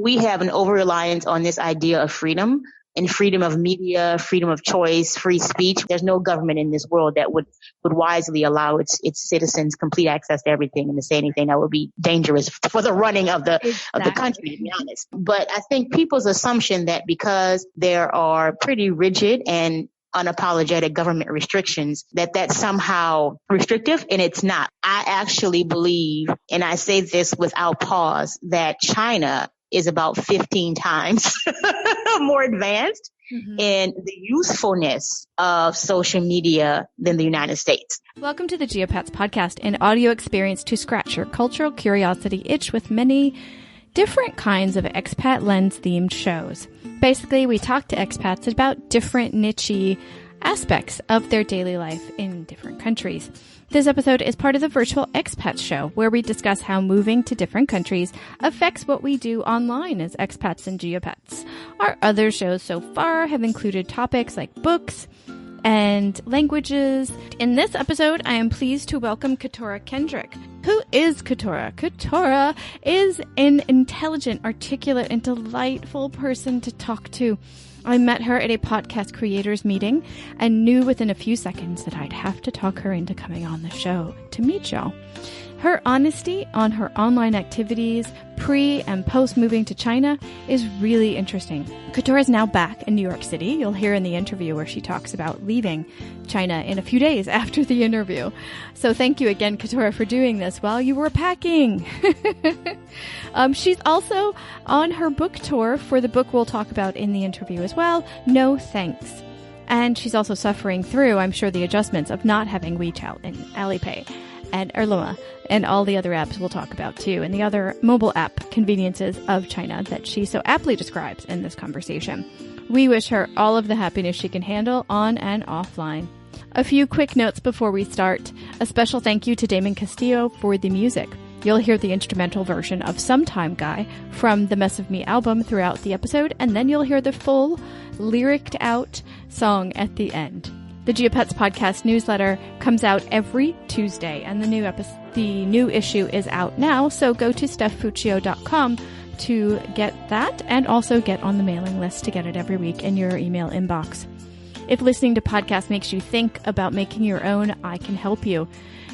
we have an over-reliance on this idea of freedom and freedom of media, freedom of choice, free speech. There's no government in this world that would wisely allow its citizens complete access to everything and to say anything that would be dangerous for the running of the country, to be honest. But I think people's assumption that because there are pretty rigid and unapologetic government restrictions, that's somehow restrictive, and it's not. I actually believe, and I say this without pause, that China is about 15 times more advanced in the usefulness of social media than the United States. Welcome to the Geopats podcast, an audio experience to scratch your cultural curiosity itch with many different kinds of expat lens themed shows. Basically, we talk to expats about different niche aspects of their daily life in different countries. This episode is part of the Virtual Expat Show, where we discuss how moving to different countries affects what we do online as expats and geopats. Our other shows so far have included topics like books and languages. In this episode, I am pleased to welcome Keturah Kendrick. Who is Keturah? Keturah is an intelligent, articulate, and delightful person to talk to. I met her at a podcast creators meeting and knew within a few seconds that I'd have to talk her into coming on the show to meet y'all. Her honesty on her online activities pre and post moving to China is really interesting. Keturah is now back in New York City. You'll hear in the interview where she talks about leaving China in a few days after the interview. So thank you again, Keturah, for doing this while you were packing. She's also on her book tour for the book we'll talk about in the interview as well, No Thanks. And she's also suffering through, I'm sure, the adjustments of not having WeChat and Alipay and Erluma and all the other apps we'll talk about too, and the other mobile app conveniences of China that she so aptly describes in this conversation. We wish her all of the happiness she can handle on and offline. A few quick notes before we start. A special thank you to Damon Castillo for the music. You'll hear the instrumental version of Sometime Guy from the Mess of Me album throughout the episode, and then you'll hear the full, lyriced out song at the end. The Geopats podcast newsletter comes out every Tuesday, and the new issue is out now, so go to stephfuccio.com to get that, and also get on the mailing list to get it every week in your email inbox. If listening to podcasts makes you think about making your own, I can help you.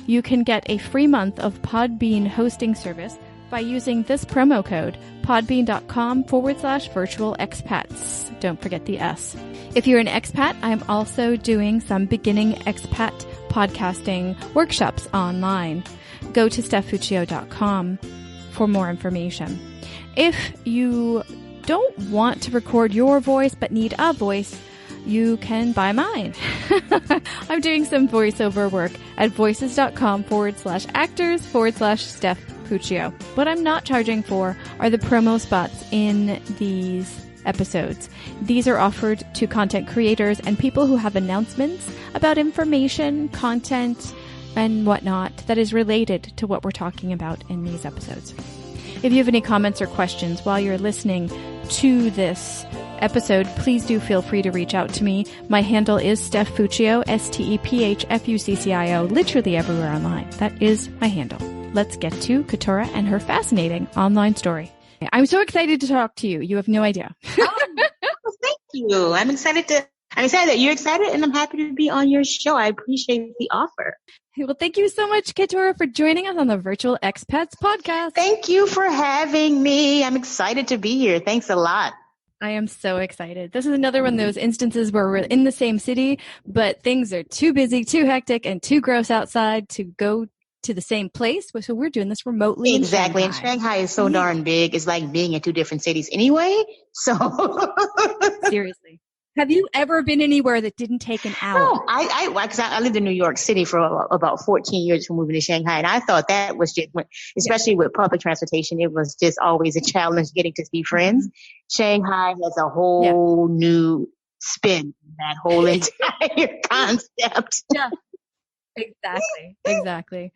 You can get a free month of Podbean hosting service by using this promo code, podbean.com/virtual expats. Don't forget the S. If you're an expat, I'm also doing some beginning expat podcasting workshops online. Go to stephfuccio.com for more information. If you don't want to record your voice but need a voice, you can buy mine. I'm doing some voiceover work at voices.com/actors/Steph Fuccio. What I'm not charging for are the promo spots in these episodes. These are offered to content creators and people who have announcements about information, content, and whatnot that is related to what we're talking about in these episodes. If you have any comments or questions while you're listening to this episode, please do feel free to reach out to me. My handle is Steph Fuccio, STEPHFUCCIO, literally everywhere online. That is my handle. Let's get to Keturah and her fascinating online story. I'm so excited to talk to you. You have no idea. Thank you. I'm excited that you're excited, and I'm happy to be on your show. I appreciate the offer. Well, thank you so much, Keturah, for joining us on the Virtual Expats podcast. Thank you for having me. I'm excited to be here. Thanks a lot. I am so excited. This is another one of those instances where we're in the same city, but things are too busy, too hectic, and too gross outside to go to the same place. So we're doing this remotely. Exactly. And Shanghai is so darn big. It's like being in two different cities anyway. So seriously. Have you ever been anywhere that didn't take an hour? No, I lived in New York City for about 14 years before moving to Shanghai. And I thought that was just, especially with public transportation, it was just always a challenge getting to see friends. Shanghai has a whole new spin, that whole entire concept. Yeah. Exactly.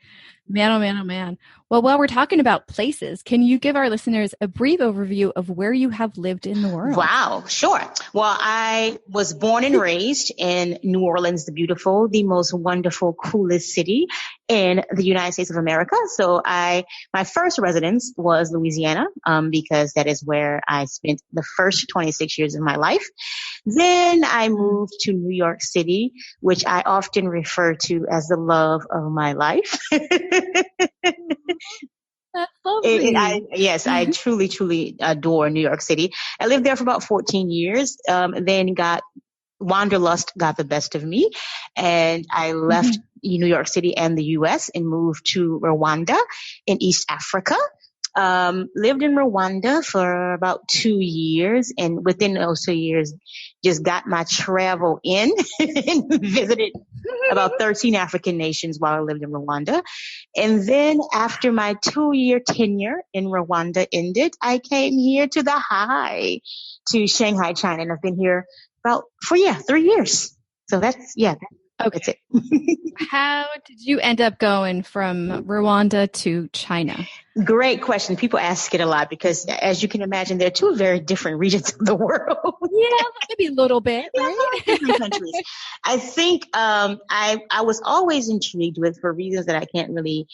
Man, oh man, oh man. Well, while we're talking about places, can you give our listeners a brief overview of where you have lived in the world? Wow, sure. Well, I was born and raised in New Orleans, the beautiful, the most wonderful, coolest city in the United States of America. So my first residence was Louisiana, because that is where I spent the first 26 years of my life. Then I moved to New York City, which I often refer to as the love of my life. That's lovely. Yes, I truly, truly adore New York City. I lived there for about 14 years, then Wanderlust got the best of me, and I left New York City and the U.S. and moved to Rwanda in East Africa. Lived in Rwanda for about 2 years, and within those 2 years, just got my travel in and visited about 13 African nations while I lived in Rwanda. And then after my 2-year tenure in Rwanda ended, I came here to Shanghai, China, and I've been here about 3 years. So that's it. How did you end up going from Rwanda to China? Great question. People ask it a lot because, as you can imagine, they're two very different regions of the world. Yeah, maybe a little bit, right? Different countries. I think I was always intrigued with, for reasons that I can't really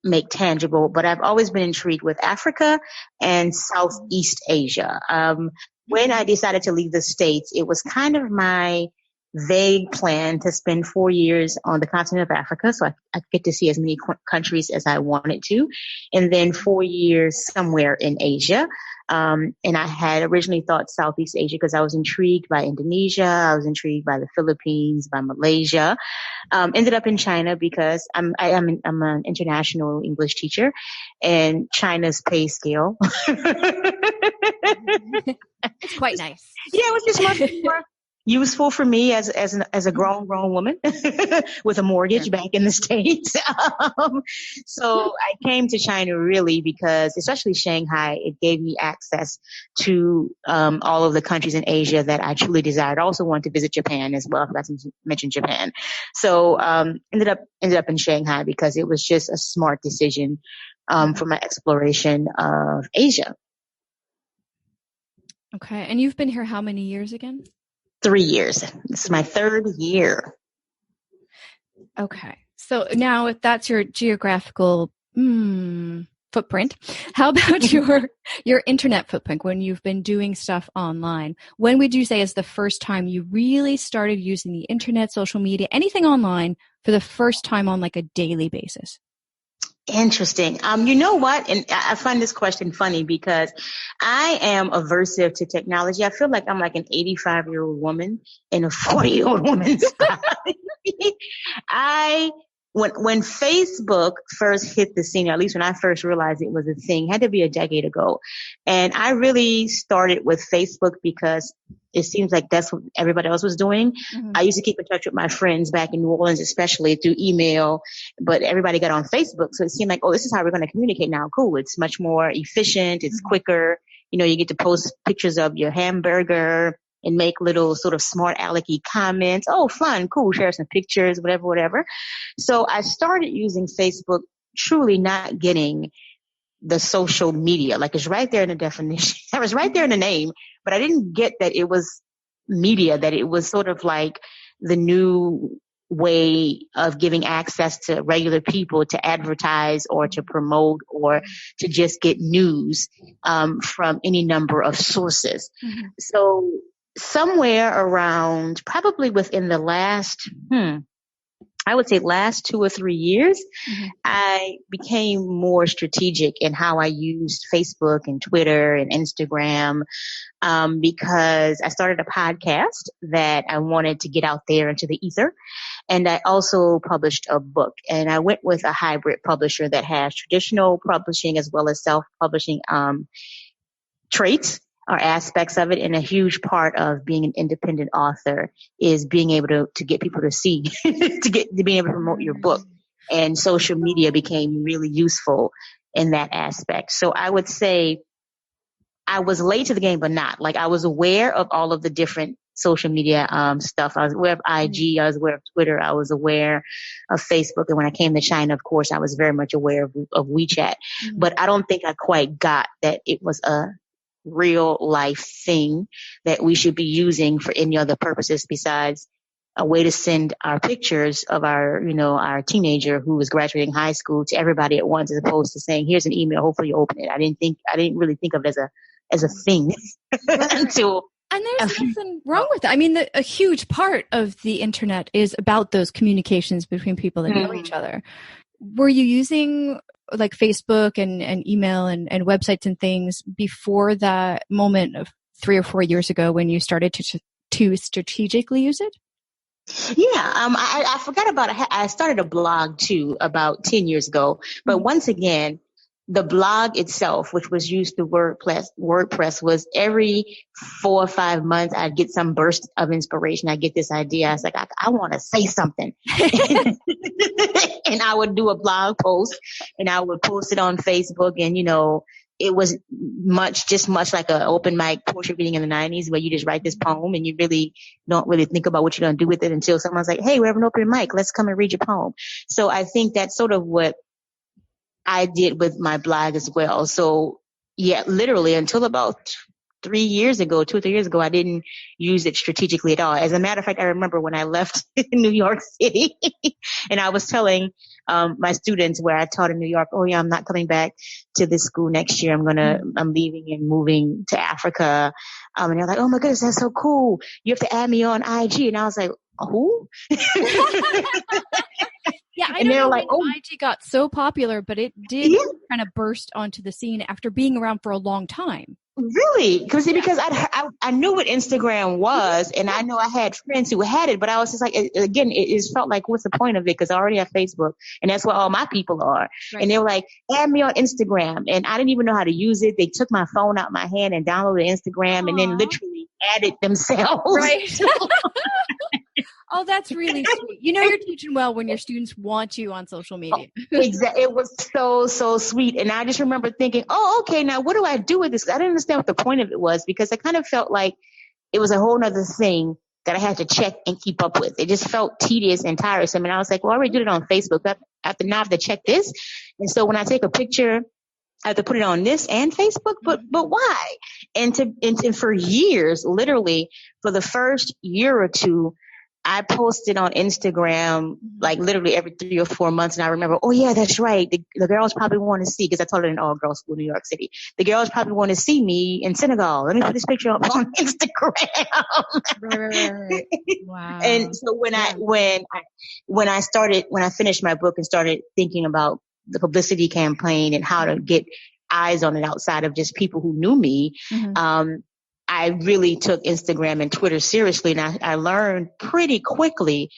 make tangible, but I've always been intrigued with Africa and Southeast Asia. When I decided to leave the States, it was kind of my vague plan to spend 4 years on the continent of Africa, so I could get to see as many countries as I wanted to, and then 4 years somewhere in Asia. And I had originally thought Southeast Asia because I was intrigued by Indonesia, I was intrigued by the Philippines, by Malaysia. Ended up in China because I'm an international English teacher, and China's pay scale. It's quite nice. Yeah, it was just much more useful for me as a grown woman with a mortgage back in the States. So I came to China really because, especially Shanghai, it gave me access to all of the countries in Asia that I truly desired. I also wanted to visit Japan as well. I forgot to mention Japan. So ended up in Shanghai because it was just a smart decision for my exploration of Asia. Okay. And you've been here how many years again? 3 years. This is my 3rd year. Okay. So now if that's your geographical footprint, how about your internet footprint when you've been doing stuff online? When would you say is the first time you really started using the internet, social media, anything online for the first time on like a daily basis? Interesting. You know what? And I find this question funny because I am aversive to technology. I feel like I'm like an 85-year-old woman in a 40-year-old woman's body. When Facebook first hit the scene, or at least when I first realized it was a thing, had to be a decade ago. And I really started with Facebook because it seems like that's what everybody else was doing. Mm-hmm. I used to keep in touch with my friends back in New Orleans, especially through email, but everybody got on Facebook. So it seemed like, oh, this is how we're going to communicate now. Cool. It's much more efficient. It's quicker. You know, you get to post pictures of your hamburger and make little sort of smart alecky comments. Oh, fun, cool, share some pictures, whatever. So I started using Facebook, truly not getting the social media. Like, it's right there in the definition. It was right there in the name, but I didn't get that it was media, that it was sort of like the new way of giving access to regular people to advertise or to promote or to just get news from any number of sources. Mm-hmm. So somewhere around, probably within the last, I would say last 2 or 3 years, I became more strategic in how I used Facebook and Twitter and Instagram, because I started a podcast that I wanted to get out there into the ether. And I also published a book, and I went with a hybrid publisher that has traditional publishing as well as self-publishing traits or aspects of it. And a huge part of being an independent author is being able to get people to see, to being able to promote your book. And social media became really useful in that aspect. So I would say I was late to the game, but not. Like, I was aware of all of the different social media stuff. I was aware of IG, I was aware of Twitter, I was aware of Facebook. And when I came to China, of course, I was very much aware of WeChat. But I don't think I quite got that it was a real life thing that we should be using for any other purposes besides a way to send our pictures of our, our teenager who was graduating high school to everybody at once, as opposed to saying, here's an email, hopefully you open it. I didn't really think of it as a thing until. And there's nothing wrong with that. I mean, a huge part of the internet is about those communications between people that know each other. Were you using like Facebook and email and websites and things before that moment of 3 or 4 years ago when you started to strategically use it? Yeah, I forgot about it. I started a blog too about 10 years ago. But once again, the blog itself, which was used through WordPress, was every 4 or 5 months, I'd get some burst of inspiration. I'd get this idea. I was like, I want to say something. And I would do a blog post and I would post it on Facebook. And, it was much like an open mic poetry reading in the 90s where you just write this poem and you really don't really think about what you're going to do with it until someone's like, hey, we have an open mic. Let's come and read your poem. So I think that's sort of what I did with my blog as well. So yeah, literally until about 2 or 3 years ago, I didn't use it strategically at all. As a matter of fact, I remember when I left New York City and I was telling my students where I taught in New York, oh yeah, I'm not coming back to this school next year. I'm leaving and moving to Africa. And they're like, oh my goodness, that's so cool. You have to add me on IG. And I was like, who? Yeah, I don't know when IG got so popular, but it did kind of burst onto the scene after being around for a long time. Really? Because I knew what Instagram was, and I know I had friends who had it, but I was just like, again, it felt like, what's the point of it? Because I already have Facebook, and that's where all my people are. Right. And they were like, add me on Instagram, and I didn't even know how to use it. They took my phone out of my hand and downloaded Instagram, and then literally added themselves. Right. Oh, that's really sweet. You're teaching well when your students want you on social media. Exactly. It was so sweet. And I just remember thinking, oh, okay, now what do I do with this? I didn't understand what the point of it was because I kind of felt like it was a whole nother thing that I had to check and keep up with. It just felt tedious and tiresome. And I was like, well, I already did it on Facebook. I have to check this. And so when I take a picture, I have to put it on this and Facebook, but why? And for years, literally for the first year or two, I posted on Instagram, like literally every 3 or 4 months. And I remember, oh yeah, that's right. The girls probably want to see, because I taught it in all girls school in New York City. The girls probably want to see me in Senegal. Let me put this picture up on Instagram. Right. Wow. And so when I finished my book and started thinking about the publicity campaign and how to get eyes on it outside of just people who knew me, I really took Instagram and Twitter seriously, and I learned pretty quickly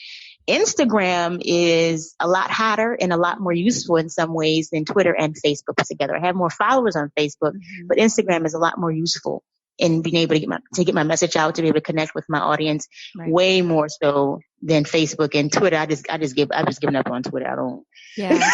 Instagram is a lot hotter and a lot more useful in some ways than Twitter and Facebook put together. I have more followers on Facebook, but Instagram is a lot more useful in being able to get my message out, to be able to connect with my audience way more so than Facebook and Twitter. I've just given up on Twitter. I don't. Yeah.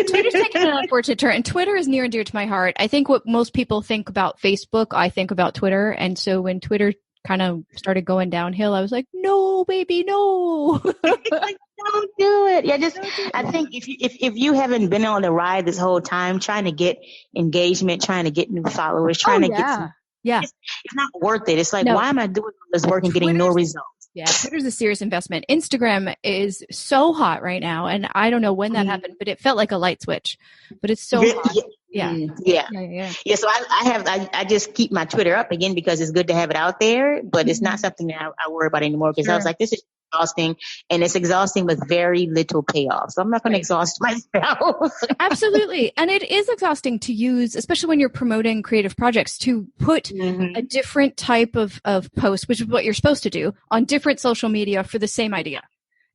Twitter's taken an unfortunate turn, and Twitter is near and dear to my heart. I think what most people think about Facebook, I think about Twitter. And so when Twitter kind of started going downhill, I was like, no, baby, no. Like, don't do it. Yeah, I think if you haven't been on the ride this whole time, trying to get engagement, trying to get new followers, trying to get some. Yeah. It's not worth it. It's like, why am I doing all this work and getting no results? Yeah, Twitter's a serious investment. Instagram is so hot right now, and I don't know when that happened, but it felt like a light switch. But it's so hot. Yeah. So I just keep my Twitter up again because it's good to have it out there, but it's not something that I worry about anymore because I was like, this is exhausting, and it's exhausting with very little payoff. So I'm not going to exhaust myself. Absolutely. And it is exhausting to use, especially when you're promoting creative projects, to put a different type of post, which is what you're supposed to do, on different social media for the same idea.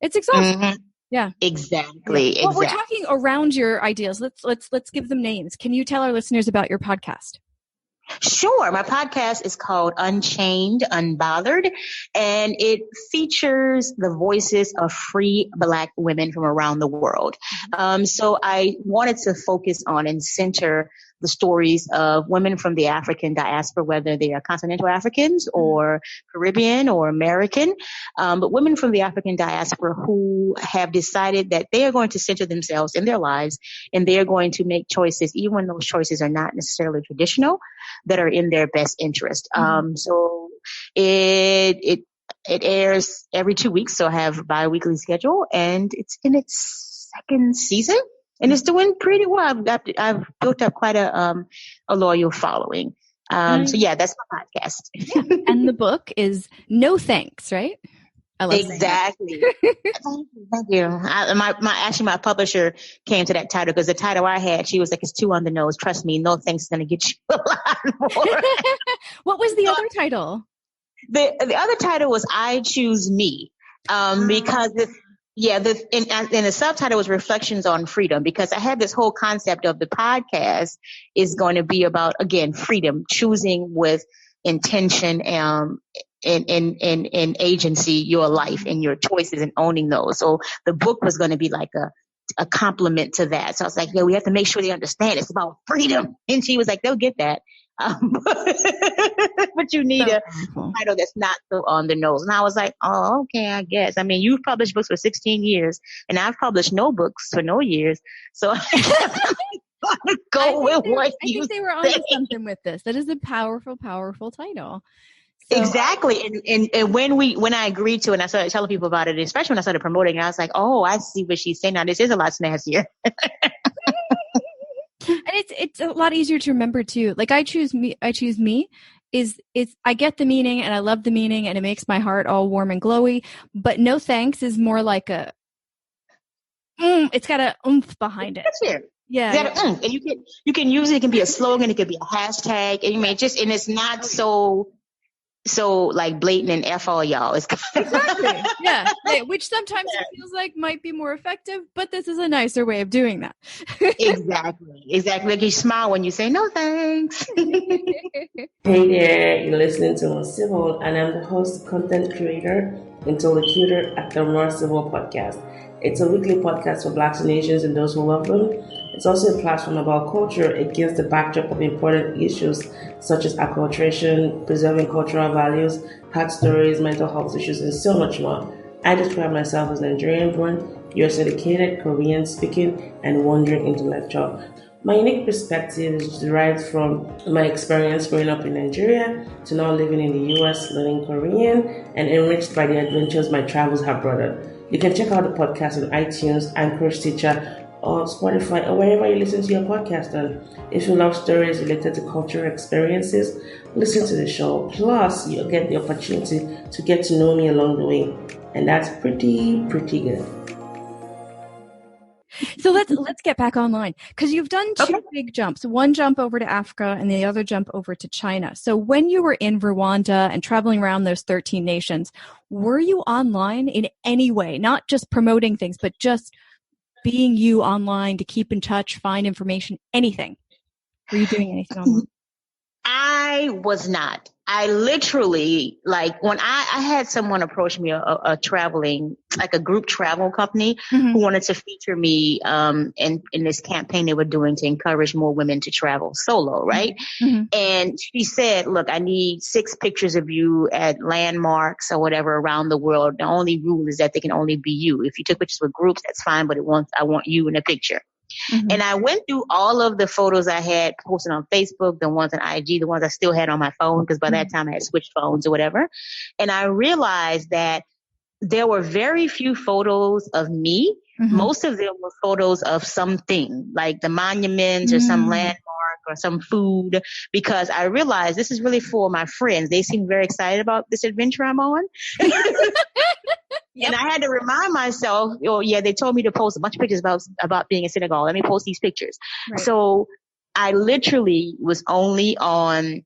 It's exhausting. Yeah. Exactly. Well, we're talking around your ideas. Let's give them names. Can you tell our listeners about your podcast? Sure. My podcast is called Unchained, Unbothered, and it features the voices of free Black women from around the world. So I wanted to focus on and center the stories of women from the African diaspora, whether they are continental Africans or Caribbean or American, but women from the African diaspora who have decided that they are going to center themselves in their lives and they are going to make choices, even when those choices are not necessarily traditional, that are in their best interest. So it airs every 2 weeks, so I have a bi-weekly schedule, and it's in its second season, and it's doing pretty well. I've built up quite a loyal following. So yeah, that's my podcast. Yeah. And the book is No Thanks, right? I love exactly. Thank you. My publisher came to that title because the title I had, she was like, it's too on the nose. Trust me, No Thanks is going to get you a lot more. What was the other title? The other title was I Choose Me, because in the subtitle was Reflections on Freedom, because I had this whole concept of the podcast is going to be about, again, freedom, choosing with intention, and agency, your life and your choices and owning those. So the book was going to be like a complement to that. So I was like, yeah, we have to make sure they understand it's about freedom. And she was like, they'll get that. But you need a title that's not so on the nose. And I was like, oh, okay, I guess. I mean, you've published books for 16 years and I've published no books for no years. So go with what you think they were onto something with this. That is a powerful, powerful title. So, exactly. And when I agreed to it and I started telling people about it, especially when I started promoting it, I was like, oh, I see what she's saying now. This is a lot snazzier. And it's a lot easier to remember too. Like I choose me is I get the meaning and I love the meaning and it makes my heart all warm and glowy. But No Thanks is more like it's got a oomph behind it. Yeah. And you can use it. It can be a slogan. It could be a hashtag. And and it's not so like blatant and F all y'all. It's exactly. Yeah. Which sometimes it feels like might be more effective, but this is a nicer way of doing that. Exactly. Like you smile when you say no thanks. Hey there, you're listening to Merciful, and I'm the host, content creator, interlocutor at the Merciful podcast. It's a weekly podcast for Blacks and Asians and those who love them. It's also a platform about culture against the backdrop of important issues such as acculturation, preserving cultural values, heart stories, mental health issues, and so much more. I describe myself as Nigerian-born, US-educated, Korean-speaking, and wandering intellectual. My unique perspective is derived from my experience growing up in Nigeria to now living in the US, learning Korean, and enriched by the adventures my travels have brought up. You can check out the podcast on iTunes, Anchor, Stitcher, or Spotify, or wherever you listen to your podcast. And if you love stories related to cultural experiences, listen to the show. Plus, you'll get the opportunity to get to know me along the way. And that's pretty good. So let's get back online, because you've done two big jumps, one jump over to Africa and the other jump over to China. So when you were in Rwanda and traveling around those 13 nations, were you online in any way, not just promoting things, but just being you online to keep in touch, find information, anything? Were you doing anything online? I was not. I literally, like, when I had someone approach me, a traveling, like a group travel company, who wanted to feature me in this campaign they were doing to encourage more women to travel solo, right? And she said, look, I need 6 pictures of you at landmarks or whatever around the world. The only rule is that they can only be you. If you took pictures with groups, that's fine, but I want you in a picture. And I went through all of the photos I had posted on Facebook, the ones on IG, the ones I still had on my phone, because by that time I had switched phones or whatever. And I realized that there were very few photos of me. Most of them were photos of something, like the monuments or some landmark or some food, because I realized this is really for my friends. They seem very excited about this adventure I'm on. And I had to remind myself, they told me to post a bunch of pictures about being in Senegal. Let me post these pictures. Right. So I literally was only online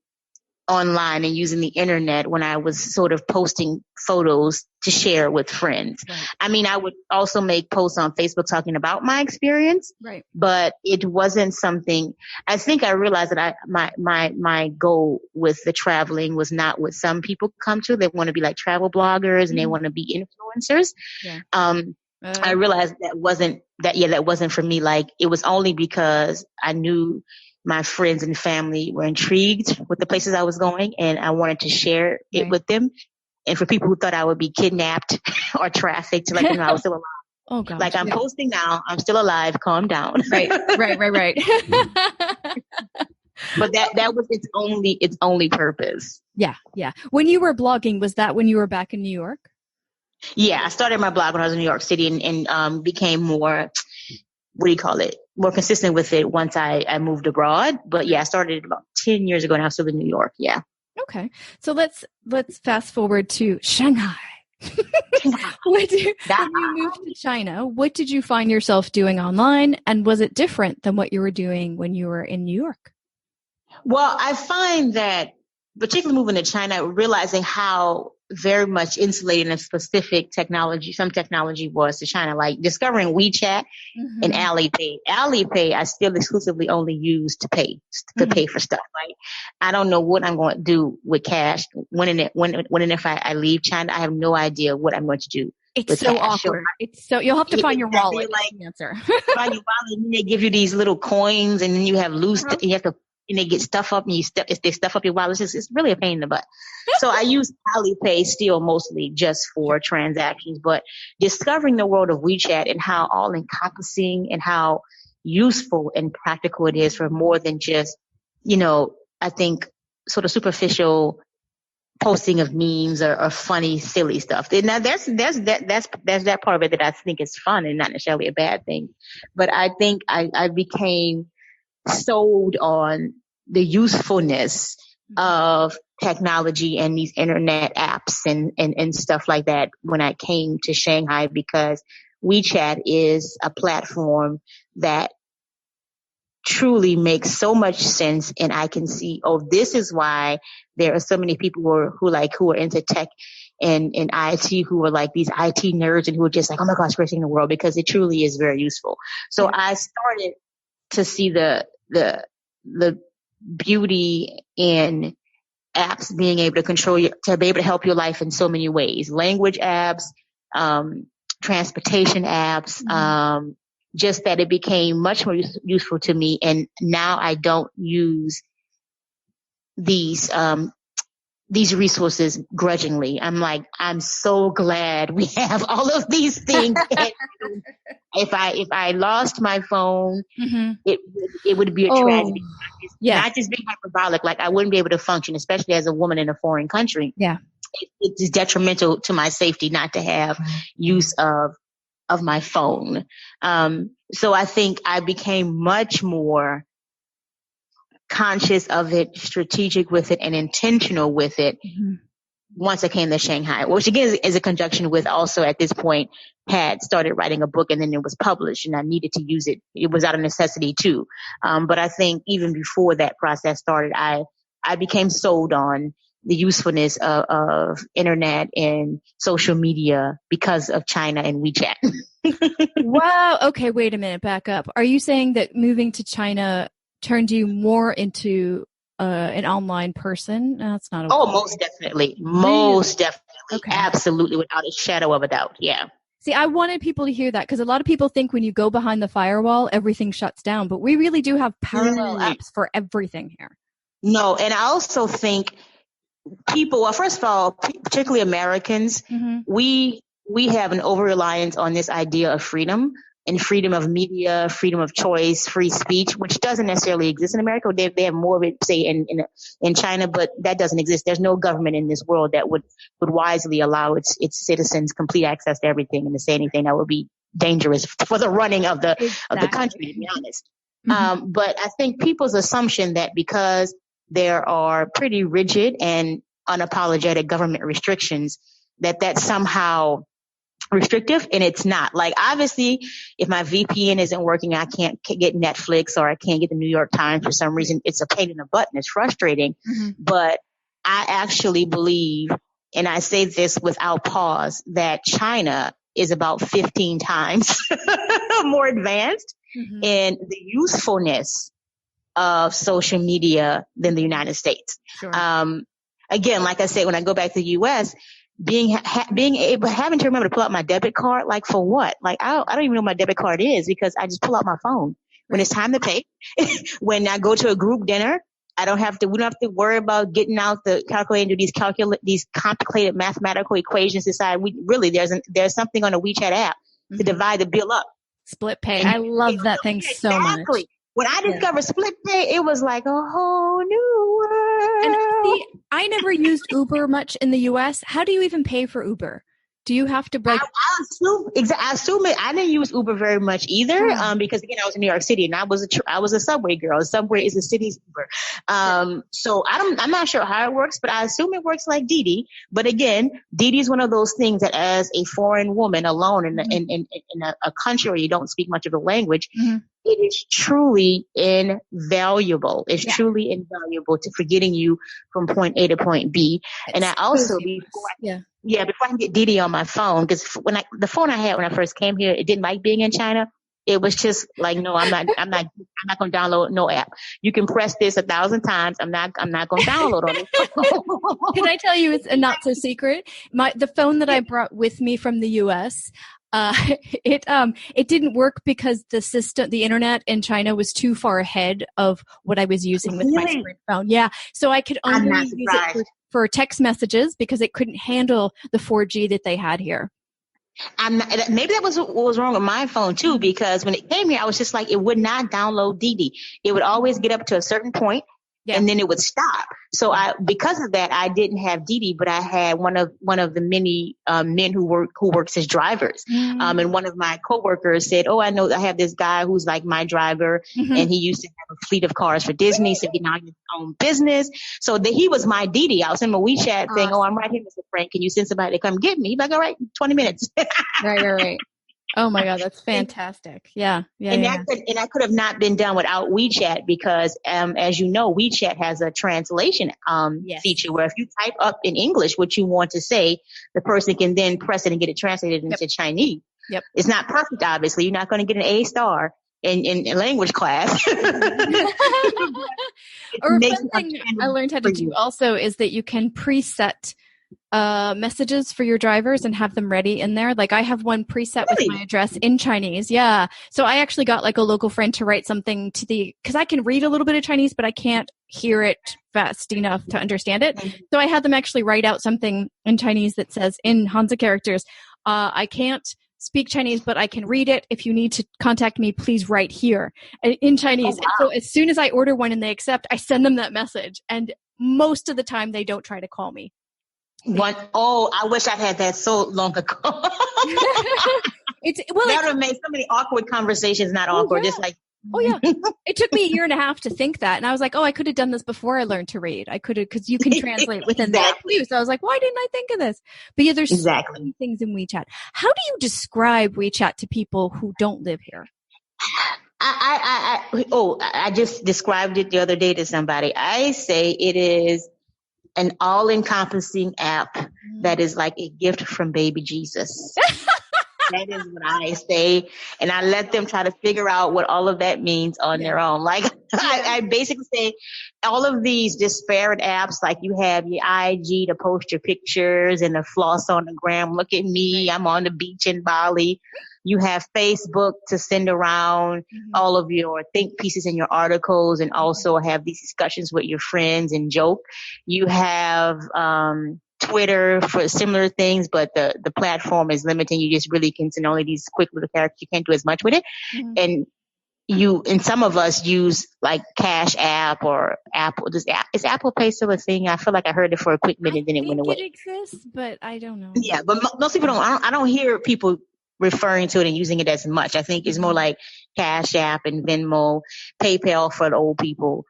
and using the internet when I was sort of posting photos to share with friends. Right. I mean, I would also make posts on Facebook talking about my experience, right, but it wasn't something. I think I realized that my goal with the traveling was not what some people come to. They want to be like travel bloggers and they want to be influencers. Yeah. I realized that wasn't for me. Like, it was only because I knew my friends and family were intrigued with the places I was going, and I wanted to share it with them. And for people who thought I would be kidnapped or trafficked, to let them know I was still alive. Oh gosh. Like, I'm posting now, I'm still alive, calm down. Right. But that was its only purpose. Yeah. When you were blogging, was that when you were back in New York? Yeah, I started my blog when I was in New York City and became more, more consistent with it once I moved abroad. But yeah, I started about 10 years ago, and I'm still in New York. Yeah. Okay. So let's fast forward to Shanghai. When you moved to China, what did you find yourself doing online? And was it different than what you were doing when you were in New York? Well, I find that, particularly moving to China, realizing how very much insulated and specific some technology was to China, like discovering WeChat and Alipay. Alipay, I still exclusively only use to pay for stuff. Like, I don't know what I'm going to do with cash when and if I leave China. I have no idea what I'm going to do. It's so cash. awkward. You'll have to find your wallet. Like, the answer. Find your wallet, and they give you these little coins, and then you have loose. You have to. And they get stuff up, and they stuff up your wallet. It's really a pain in the butt. So I use Alipay still mostly just for transactions, but discovering the world of WeChat and how all encompassing and how useful and practical it is for more than just, I think sort of superficial posting of memes or funny, silly stuff. Now that's that part of it that I think is fun and not necessarily a bad thing. But I think I became sold on the usefulness of technology and these internet apps and stuff like that when I came to Shanghai, because WeChat is a platform that truly makes so much sense, and I can see, this is why there are so many people who are into tech and IT, who are like these IT nerds and who are just like, oh my gosh, greatest thing in the world, because it truly is very useful. So I started to see the beauty in apps being able to to be able to help your life in so many ways. Language apps, transportation apps, just that it became much more useful to me. And now I don't use these resources grudgingly. I'm so glad we have all of these things. If I lost my phone, it would be a tragedy. Not just being hyperbolic, like I wouldn't be able to function, especially as a woman in a foreign country. Yeah. It's detrimental to my safety not to have use of my phone. So I think I became much more conscious of it, strategic with it, and intentional with it once I came to Shanghai, which again is a conjunction with also at this point had started writing a book, and then it was published and I needed to use it. It was out of necessity too. But I think even before that process started, I became sold on the usefulness of internet and social media because of China and WeChat. Wow. Okay. Wait a minute. Back up. Are you saying that moving to China turned you more into an online person? That's not. Oh, most definitely. Most definitely. Okay. Absolutely. Without a shadow of a doubt. Yeah. See, I wanted people to hear that, because a lot of people think when you go behind the firewall, everything shuts down, but we really do have parallel apps for everything here. No. And I also think people, well, first of all, particularly Americans, we have an over-reliance on this idea of freedom and freedom of media, freedom of choice, free speech, which doesn't necessarily exist in America. They have more of it, say, in China, but that doesn't exist. There's no government in this world that would wisely allow its citizens complete access to everything, and to say anything that would be dangerous for the running of the country, to be honest. But I think people's assumption that because there are pretty rigid and unapologetic government restrictions, that somehow restrictive, and it's not. Like, obviously, if my VPN isn't working, I can't get Netflix or I can't get the New York Times for some reason. It's a pain in the butt and it's frustrating. But I actually believe, and I say this without pause, that China is about 15 times more advanced in the usefulness of social media than the United States. Sure. Again, like I said, when I go back to the U.S., having to remember to pull out my debit card, like for what? Like I don't even know what my debit card is, because I just pull out my phone. when it's time to pay. When I go to a group dinner, we don't have to worry about getting out the calculator and do these complicated mathematical equations to decide there's something on the WeChat app to divide the bill up. Split pay. I love that thing so much. When I discovered split pay, it was like a whole new world. And see, I never used Uber much in the US. How do you even pay for Uber? Do you have to break? I assume it. I didn't use Uber very much either, because again, I was in New York City and I was a subway girl. The subway is the city's Uber. So I'm not sure how it works, but I assume it works like Didi. But again, Didi is one of those things that as a foreign woman alone in a country where you don't speak much of the language, it is truly invaluable. It's truly invaluable for getting you from point A to point B. And I also, before I can get Didi on my phone, because the phone I had when I first came here, it didn't like being in China. It was just like, no, I'm not going to download no app. You can press this 1,000 times. I'm not going to download on it. Can I tell you it's a not so secret? The phone that I brought with me from the US, it didn't work because the internet in China was too far ahead of what I was using with my Sprint phone. Yeah. So I could only use it for text messages because it couldn't handle the 4G that they had here. Maybe that was what was wrong with my phone too, because when it came here, I was just like, it would not download Didi. It would always get up to a certain point. Yeah. And then it would stop. So because of that, I didn't have Didi, but I had one of the many men who works as drivers. And one of my coworkers said, "Oh, I know I have this guy who's like my driver, and he used to have a fleet of cars for Disney, so he now has his own business." So he was my Didi. I was in my WeChat saying, "Oh, I'm right here, Mr. Frank. Can you send somebody to come get me?" He's like, "All right, 20 minutes." Right. Oh my God, that's fantastic. Yeah. That could have not been done without WeChat because, as you know, WeChat has a translation feature where if you type up in English what you want to say, the person can then press it and get it translated into Chinese. Yep. It's not perfect, obviously. You're not going to get an A star in language class. Or one thing I learned how to do also is that you can preset messages for your drivers and have them ready in there. Like I have one preset with my address in Chinese. Yeah. So I actually got like a local friend to write something because I can read a little bit of Chinese, but I can't hear it fast enough to understand it. So I had them actually write out something in Chinese that says in Hanzi characters, I can't speak Chinese, but I can read it. If you need to contact me, please write here in Chinese. Oh, wow. And so as soon as I order one and they accept, I send them that message. And most of the time they don't try to call me. I wish I had that so long ago. That would have made so many awkward conversations not awkward. Yeah. Just like, it took me a year and a half to think that. And I was like, I could have done this before I learned to read. I could have, because you can translate within that too. So I was like, why didn't I think of this? But yeah, there's so many things in WeChat. How do you describe WeChat to people who don't live here? I just described it the other day to somebody. I say it is an all-encompassing app that is like a gift from baby Jesus. That is what I say. And I let them try to figure out what all of that means on their own. Like I basically say all of these disparate apps, like you have your IG to post your pictures and the floss on the gram. Look at me. I'm on the beach in Bali. You have Facebook to send around all of your think pieces and your articles and also have these discussions with your friends and joke. You have Twitter for similar things, but the platform is limiting. You just really can send only these quick little characters. You can't do as much with it. And some of us use like Cash App or Apple. Is Apple Pay still a thing? I feel like I heard it for a quick minute, then it went away. It exists, but I don't know. Yeah, but most people don't. I don't hear people referring to it and using it as much. I think it's more like Cash App and Venmo, PayPal for the old people.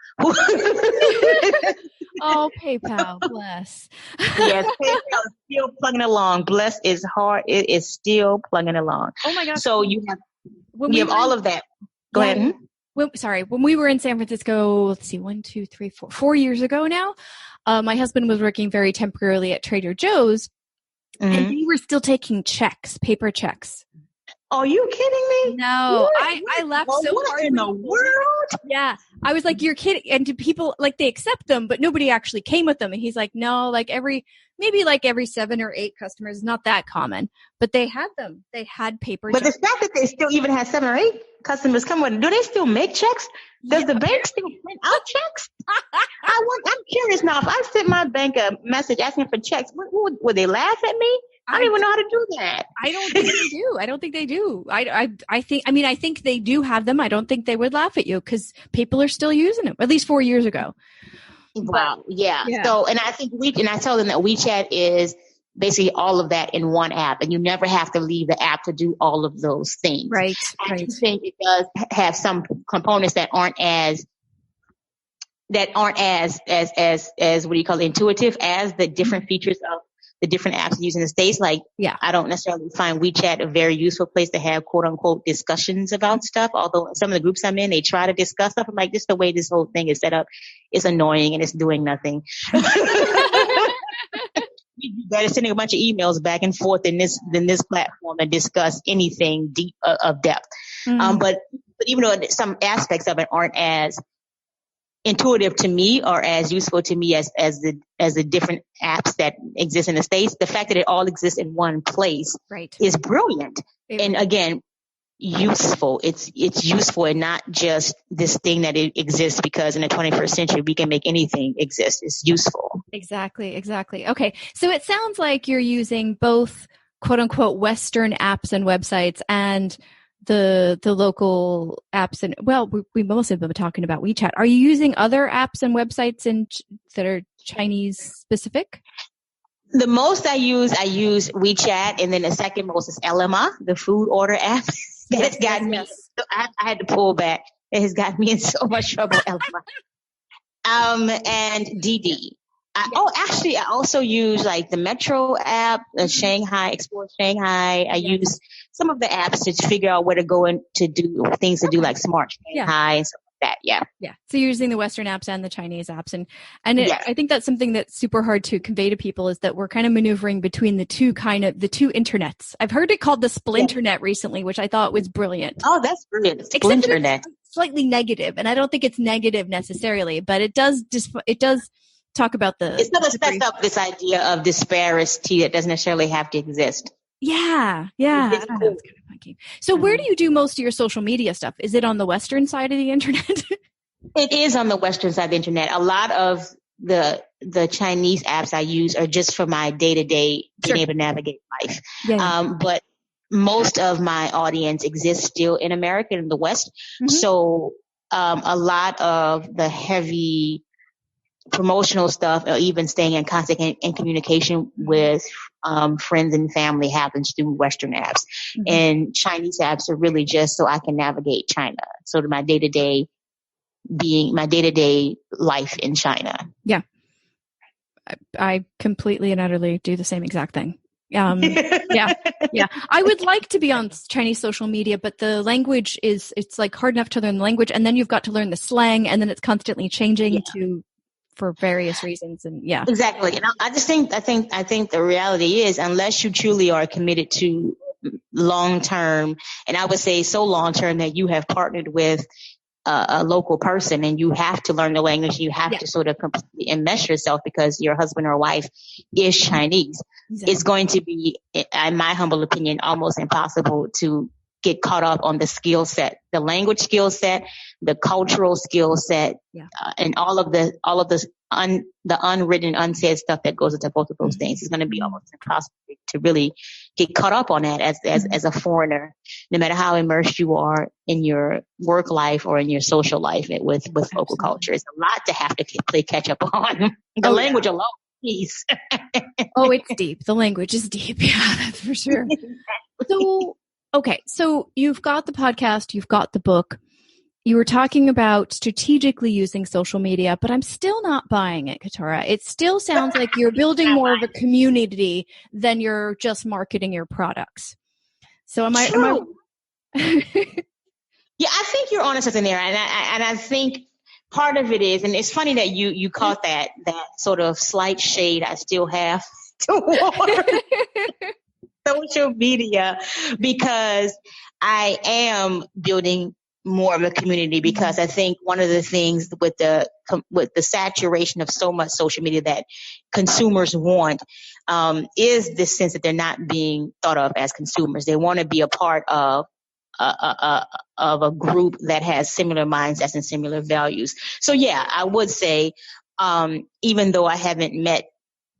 Oh, PayPal, bless. Yes, PayPal is still plugging along. Bless is hard. It is still plugging along. Oh my gosh. So you have all of that. Go ahead. When we were in San Francisco, let's see, 4 years ago now, my husband was working very temporarily at Trader Joe's. And we were still taking checks, paper checks. Are you kidding me? No, I laughed so what hard. in the world? Yeah. I was like, you're kidding. And do people, like, they accept them, but nobody actually came with them. And he's like, no, like maybe like every 7 or 8 customers, not that common, but they had them. They had paper. But the fact that they still even have 7 or 8 customers come with, do they still make checks? Does the bank still print out checks? I'm curious now. If I sent my bank a message asking for checks, would they laugh at me? I don't even know how to do that. I don't think they do. I don't think they do. I think they do have them. I don't think they would laugh at you because people are still using them, at least 4 years ago. Wow. Yeah. So, and I think I tell them that WeChat is basically all of that in one app, and you never have to leave the app to do all of those things. Right. I do think it does have some components that aren't as what do you call it, intuitive as the different features of the different apps used in the States. Like, I don't necessarily find WeChat a very useful place to have quote unquote discussions about stuff. Although some of the groups I'm in, they try to discuss stuff. I'm like, this is the way this whole thing is set up. It's annoying and it's doing nothing. You'd be better sending a bunch of emails back and forth than this platform and discuss anything deep of depth. But even though some aspects of it aren't as intuitive to me or as useful to me as the different apps that exist in the States, the fact that it all exists in one place is brilliant. And again, useful. It's useful and not just this thing that it exists because in the 21st century we can make anything exist. It's useful. Exactly. Okay. So it sounds like you're using both quote unquote Western apps and websites and the local apps, and we mostly have been talking about WeChat. Are you using other apps and websites that are Chinese specific? The most I use WeChat, and then the second most is Ele.me, the food order app. That has gotten me. I had to pull back. It has gotten me in so much trouble. Ele.me, and Didi. Actually, I also use like the Metro app, Shanghai, Explore Shanghai. I use some of the apps to figure out where to go and to do things to do like Smart Shanghai and stuff like that. Yeah. Yeah. So you're using the Western apps and the Chinese apps. I think that's something that's super hard to convey to people is that we're kind of maneuvering between the two internets. I've heard it called the splinternet recently, which I thought was brilliant. Oh, that's brilliant. Splinternet. Slightly negative. And I don't think it's negative necessarily, but it does talk about it sort of sets up this idea of disparity that doesn't necessarily have to exist. Yeah. I don't know, it's kind of funky. So where do you do most of your social media stuff? Is it on the Western side of the internet? It is on the Western side of the internet. A lot of the Chinese apps I use are just for my day-to-day being able to navigate life. But most of my audience exists still in America and in the West. So a lot of the heavy promotional stuff or even staying in contact and communication with friends and family happens through Western apps. And Chinese apps are really just so I can navigate China. So my day-to-day life in China. Yeah. I completely and utterly do the same exact thing. Yeah. I would like to be on Chinese social media, but the language it's like hard enough to learn the language, and then you've got to learn the slang, and then it's constantly changing for various reasons. And exactly. And I just think the reality is, unless you truly are committed to long-term, and I would say so long-term that you have partnered with a local person and you have to learn the language, you have to sort of completely enmesh yourself because your husband or wife is Chinese. Exactly. It's going to be, in my humble opinion, almost impossible to get caught up on the skill set, the language skill set, the cultural skill set, and all of the unwritten, unsaid stuff that goes into both of those things. It's going to be almost impossible to really get caught up on that as a foreigner, no matter how immersed you are in your work life or in your social life with local culture. It's a lot to have to play catch up on. The language alone. Piece. It's deep. The language is deep. Yeah, that's for sure. So, okay. So you've got the podcast, you've got the book. You were talking about strategically using social media, but I'm still not buying it, Keturah. It still sounds like you're building more of a community than you're just marketing your products. So am I? Yeah, I think you're onto something there, and I think part of it is, and it's funny that you caught that sort of slight shade I still have toward social media because I am building more of a community, because I think one of the things with the saturation of so much social media that consumers want is this sense that they're not being thought of as consumers. They want to be a part of a group that has similar mindsets and similar values. So yeah, I would say, even though I haven't met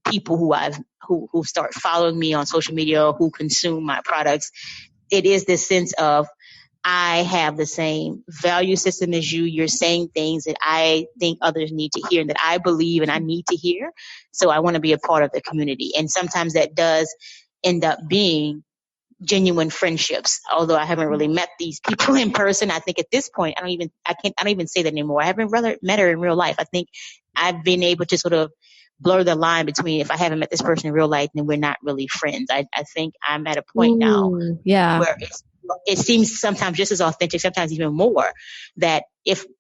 people who start following me on social media or who consume my products, it is this sense of I have the same value system as you. You're saying things that I think others need to hear and that I believe and I need to hear. So I want to be a part of the community. And sometimes that does end up being genuine friendships. Although I haven't really met these people in person, I think at this point, I don't even say that anymore. I haven't really met her in real life. I think I've been able to sort of blur the line between, if I haven't met this person in real life, then we're not really friends. I think I'm at a point now where it seems sometimes just as authentic, sometimes even more, that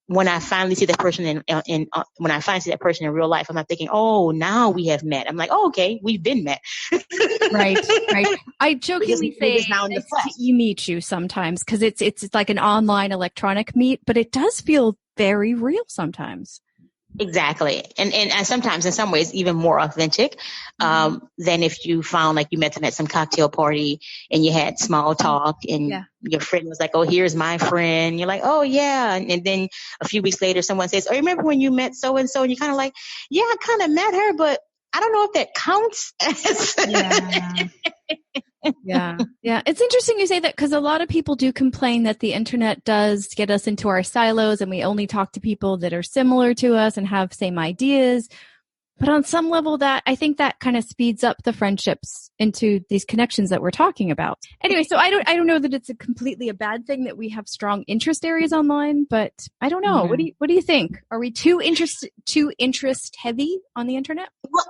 when I finally see that person when I finally see that person in real life, I'm not thinking, oh, now we have met. I'm like, oh, okay, we've been met. Right. I jokingly say it's nice to meet you sometimes, because it's like an online electronic meet, but it does feel very real sometimes. Exactly. And sometimes in some ways even more authentic than if you found like you met them at some cocktail party and you had small talk and your friend was like, oh, here's my friend. You're like, oh, yeah. And then a few weeks later, someone says, oh, remember when you met so-and-so? And you're kind of like, yeah, I kind of met her, but I don't know if that counts. Yeah. It's interesting you say that, because a lot of people do complain that the internet does get us into our silos and we only talk to people that are similar to us and have same ideas. But on some level, that I think that kind of speeds up the friendships into these connections that we're talking about. Anyway, so I don't know that it's completely a bad thing that we have strong interest areas online, but I don't know. What do you think? Are we too interest heavy on the internet? Well,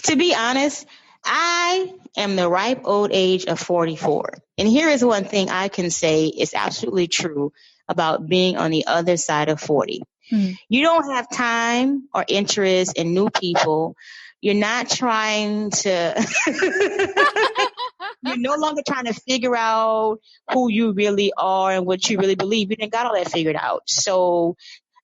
to be honest, I am the ripe old age of 44. And here is one thing I can say is absolutely true about being on the other side of 40. You don't have time or interest in new people. You're not trying to, you're no longer trying to figure out who you really are and what you really believe. You didn't got all that figured out. So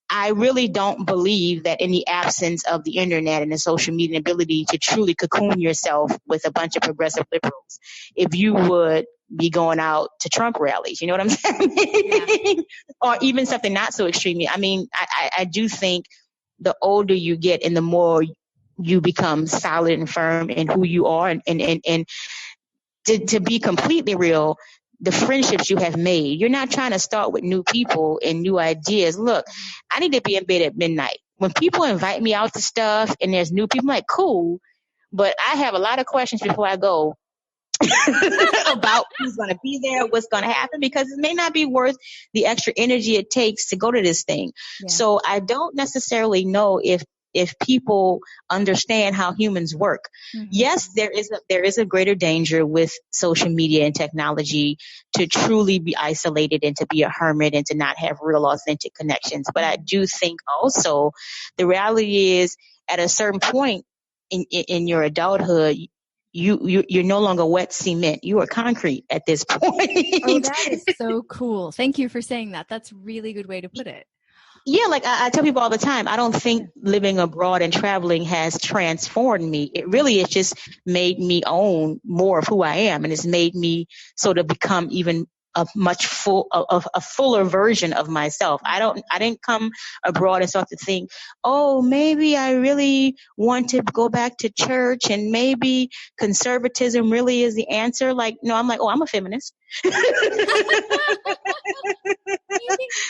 I really don't believe that in the absence of the internet and the social media ability to truly cocoon yourself with a bunch of progressive liberals, if you would be going out to Trump rallies, you know what I'm saying? Or even something not so extreme. I mean, I do think the older you get and the more you become solid and firm in who you are, and to be completely real, the friendships you have made, you're not trying to start with new people and new ideas. Look, I need to be in bed at midnight. When people invite me out to stuff and there's new people, I'm like, cool, but I have a lot of questions before I go about who's going to be there, what's going to happen, because it may not be worth the extra energy it takes to go to this thing. So I don't necessarily know if people understand how humans work. Yes, there is a greater danger with social media and technology to truly be isolated and to be a hermit and to not have real authentic connections. But I do think also the reality is, at a certain point in your adulthood, you're no longer wet cement. You are concrete at this point. Oh, that is so cool. Thank you for saying that. That's a really good way to put it. Yeah, like I tell people all the time, I don't think living abroad and traveling has transformed me. It really has just made me own more of who I am, and it's made me sort of become even a fuller version of myself. I didn't come abroad and start to think, oh, maybe I really want to go back to church and maybe conservatism really is the answer. Like, no, I'm like, oh, I'm a feminist.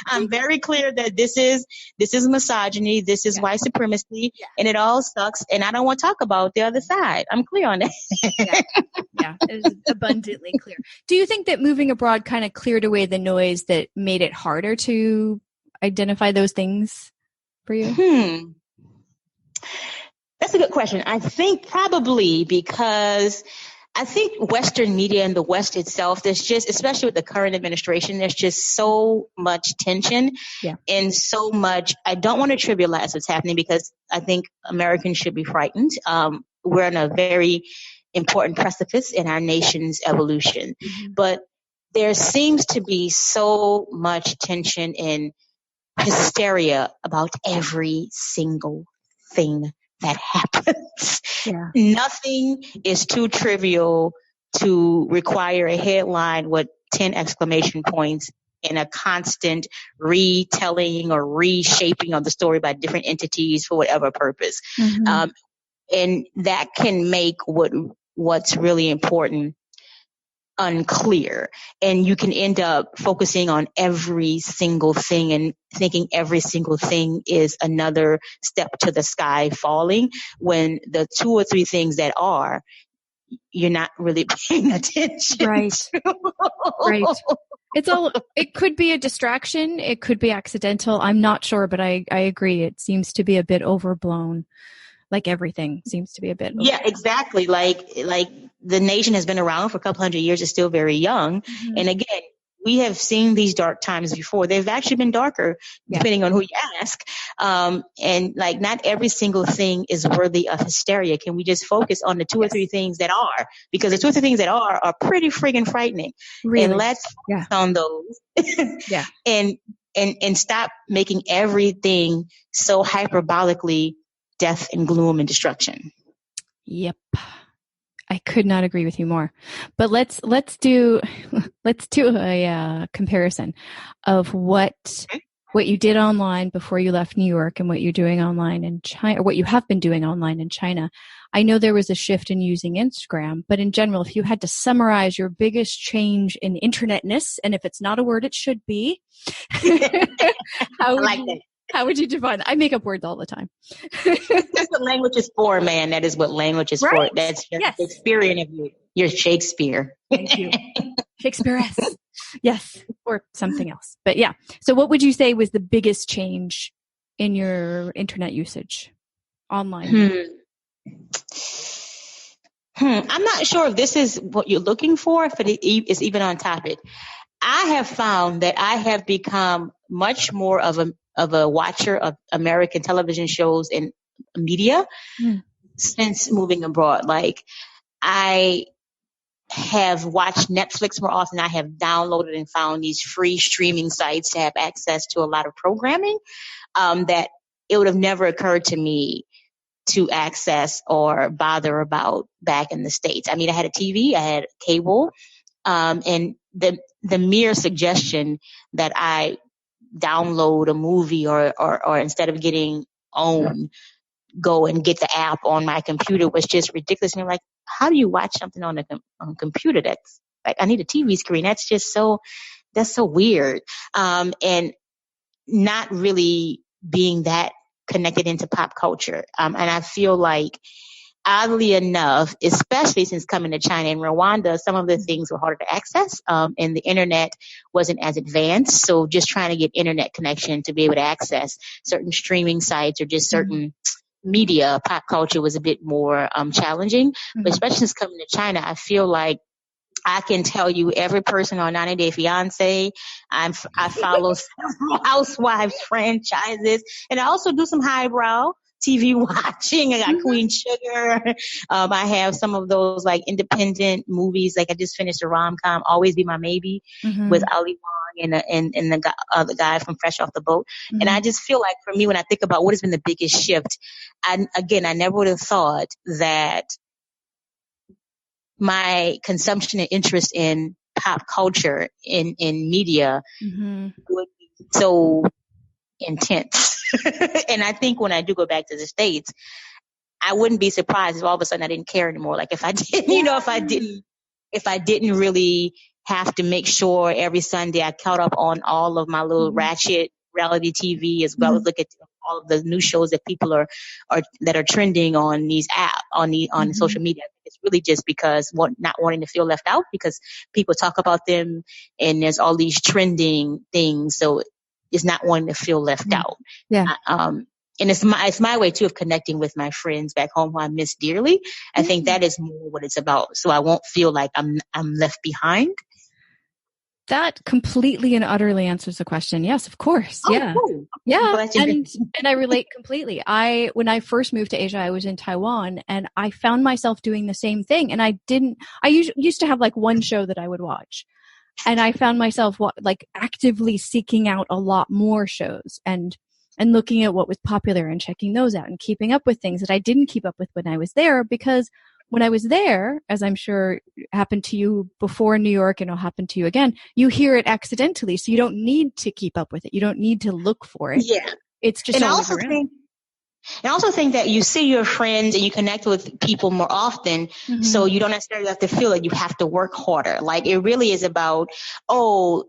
I'm very clear that this is misogyny, this is white supremacy, and it all sucks, and I don't want to talk about the other side. I'm clear on that. It is abundantly clear. Do you think that moving abroad kind of cleared away the noise that made it harder to identify those things for you? That's a good question. I think probably because I think Western media and the West itself, there's just, especially with the current administration, there's just so much tension and so much. I don't want to trivialize what's happening because I think Americans should be frightened. We're in a very important precipice in our nation's evolution. But there seems to be so much tension and hysteria about every single thing that happens. Yeah. Nothing is too trivial to require a headline with 10 exclamation points and a constant retelling or reshaping of the story by different entities for whatever purpose. And that can make what's really important unclear, and you can end up focusing on every single thing and thinking every single thing is another step to the sky falling, when the 2 or 3 things that are, you're not really paying attention Right. to. Right. It could be a distraction. It could be accidental. I'm not sure, but I agree. It seems to be a bit overblown. Like everything seems to be a bit overblown. Yeah, exactly. Like the nation has been around for a couple hundred years. It's still very young. And again, we have seen these dark times before. They've actually been darker, depending on who you ask. And like, not every single thing is worthy of hysteria. Can we just focus on the 2 or 3 things that are? Because the 2 or 3 things that are pretty friggin' frightening. Really? And let's focus on those. And stop making everything so hyperbolically death and gloom and destruction. Yep. I could not agree with you more. But let's do a comparison of what you did online before you left New York and what you're doing online in China, or what you have been doing online in China. I know there was a shift in using Instagram, but in general, if you had to summarize your biggest change in internetness, and if it's not a word, it should be, how would you define that? I make up words all the time. That's what language is for, man. That is what language is for. That's Shakespearean of you. You're Shakespeare. Thank you. Shakespeare-esque. Yes. Or something else. But yeah. So what would you say was the biggest change in your internet usage online? I'm not sure if this is what you're looking for, if it is even on topic. I have found that I have become much more of a watcher of American television shows and media since moving abroad. Like, I have watched Netflix more often. I have downloaded and found these free streaming sites to have access to a lot of programming that it would have never occurred to me to access or bother about back in the States. I mean, I had a TV, I had cable, and the mere suggestion that I download a movie or instead of getting OWN, go and get the app on my computer was just ridiculous. And you're like, how do you watch something on a computer? That's like, I need a TV screen. That's so weird. And not really being that connected into pop culture. And I feel like, oddly enough, especially since coming to China and Rwanda, some of the things were harder to access, and the internet wasn't as advanced. So just trying to get internet connection to be able to access certain streaming sites or just certain media, pop culture was a bit more challenging. But especially since coming to China, I feel like I can tell you every person on 90 Day Fiance. I follow several housewives franchises, and I also do some highbrow TV watching. I got Queen Sugar. I have some of those like independent movies. Like, I just finished a rom-com, Always Be My Maybe, with Ali Wong and the guy from Fresh Off the Boat. And I just feel like, for me, when I think about what has been the biggest shift, I never would have thought that my consumption and interest in pop culture in media would be so intense. And I think when I do go back to the States, I wouldn't be surprised if all of a sudden I didn't care anymore. Like, if I didn't, if I didn't really have to make sure every Sunday I caught up on all of my little ratchet reality TV, as well as look at all of the new shows that people are that are trending on these on social media. It's really just because not wanting to feel left out, because people talk about them and there's all these trending things. So it's not wanting to feel left out. Yeah. And it's my way too of connecting with my friends back home who I miss dearly. I think that is more what it's about. So I won't feel like I'm left behind. That completely and utterly answers the question. Yes, of course. Oh, Yeah. cool. Yeah. And I relate completely. When I first moved to Asia, I was in Taiwan and I found myself doing the same thing. And I used to have like one show that I would watch. And I found myself like actively seeking out a lot more shows and looking at what was popular and checking those out and keeping up with things that I didn't keep up with when I was there, because when I was there, as I'm sure happened to you before in New York and it'll happen to you again, you hear it accidentally. So you don't need to keep up with it. You don't need to look for it. Yeah. It's just always around. I also think that you see your friends and you connect with people more often, so you don't necessarily have to feel like you have to work harder. Like, it really is about,